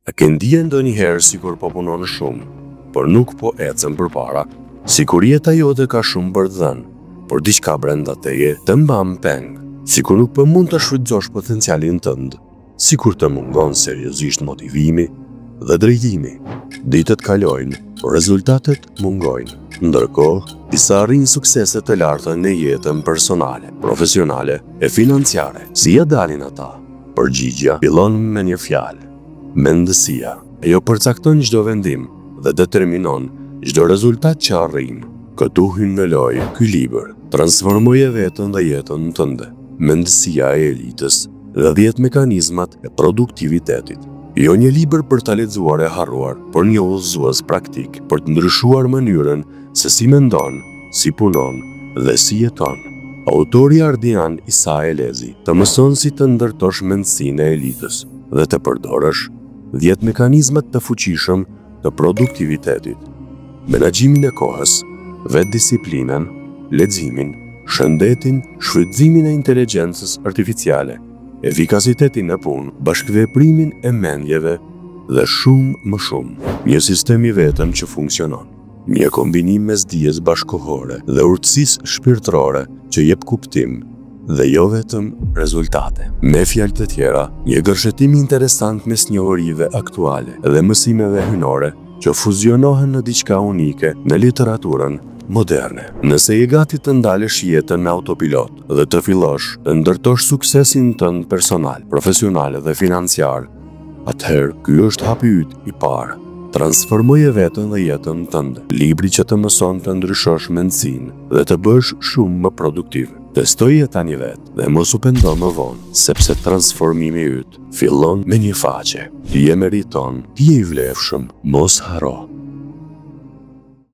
A ke ndjen ndonjëherë sikur po punon shumë, por nuk po ecën përpara, sikur jeta jote ka shumë për të dhënë, por diçka brenda teje të mban peng, sikur nuk po mund të shfrytëzosh potencialin tënd, sikur të mungon seriozisht motivimi dhe drejtimi. Ditët kalojnë, por rezultatet mungojnë. Ndërkohë, disa arrin suksese të larta në jetën personale, profesionale e financiare. Si ja dalin ata? Përgjigja fillon me një fjalë: mendësia. Ajo përcakton çdo vendim dhe determinon çdo rezultat që arrim. Këtu hyn në lojë ky libër. Transformoje veten dhe jetën tënde. Mendësia e elitës dhe 10 mekanizmat e produktivitetit. Jo një libër për ta lexuar e harruar, por një udhëzues praktik për të ndryshuar mënyrën se si mendon, si punon dhe si jeton. Autori Ardian Isa Elezi të mëson si të ndërtosh mendësinë e elitës dhe të përdorësh 10 mekanizmat të fuqishëm të produktivitetit. Menaxhimin e kohës, vetëdisiplinën, leximin, shëndetin, shfrytëzimin e inteligjencës artificiale, efikasitetin e punë, bashkëveprimin e mendjeve dhe shumë më shumë. Një sistem i vetëm që funksionon. Një kombinim mes dijes bashkëkohore dhe urtësisë shpirtërore që jep kuptim dhe jo vetëm rezultate. Me fjalë të tjera, një gërshetim interesant mes njohurive aktuale dhe mësimeve hyjnore që fuzionohen në diçka unike në literaturën moderne. Nëse je gati të ndalësh jetën në autopilot dhe të fillosh të ndërtosh suksesin tënd personal, profesional dhe financiar, atëherë ky është hapi yt i parë. Transformoje veten dhe jetën tënde. Libri që të mëson të ndryshosh mendësinë dhe të bësh shumë më produktiv. Testoje tani vetë dhe mos u pendo më vonë, sepse transformimi yt fillon me një faqe. Ti je meriton, ti je i vlefshëm, mos haro.